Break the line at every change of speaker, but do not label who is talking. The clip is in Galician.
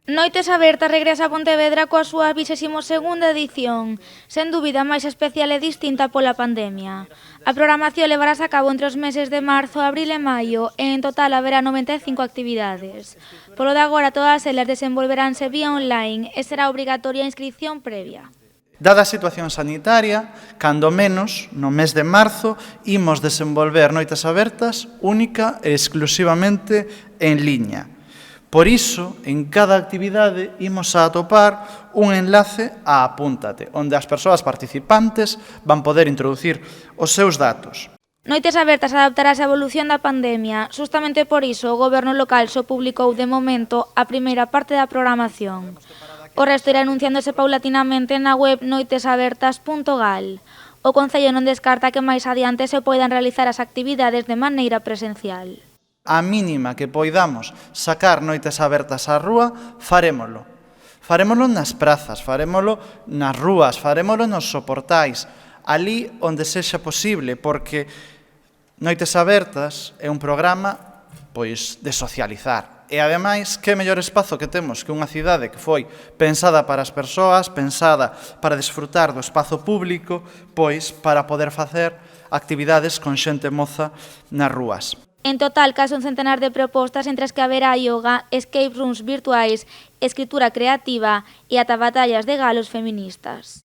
Noites Abertas regresa a Pontevedra coa súa 22ª edición, sen dúbida máis especial e distinta pola pandemia. A programación levarase a cabo entre os meses de marzo, abril e maio e en total haberá 95 actividades. Polo de agora todas elas desenvolveránse vía online e será obrigatoria a inscripción previa.
Dada a situación sanitaria, cando menos, no mes de marzo, imos desenvolver Noites Abertas única e exclusivamente en liña. Por iso, en cada actividade, imos a atopar un enlace a Apúntate, onde as persoas participantes van poder introducir os seus datos.
Noites Abertas adaptarase á evolución da pandemia. Justamente por iso, o Goberno local só publicou de momento a primeira parte da programación. O resto irá anunciándose paulatinamente na web noitesabertas.gal. O Concello non descarta que máis adiante se poidan realizar as actividades de maneira presencial.
A mínima que poidamos sacar Noites Abertas á rúa, farémolo. Farémolo nas prazas, farémolo nas rúas, farémolo nos soportais, ali onde sexa posible, porque Noites Abertas é un programa de socializar. E, ademais, que mellor espazo que temos que unha cidade que foi pensada para as persoas, pensada para desfrutar do espazo público, para poder facer actividades con xente moza nas rúas.
En total, case un centenar de propostas entre as que haberá yoga, escape rooms virtuais, escritura creativa e ata batallas de galos feministas.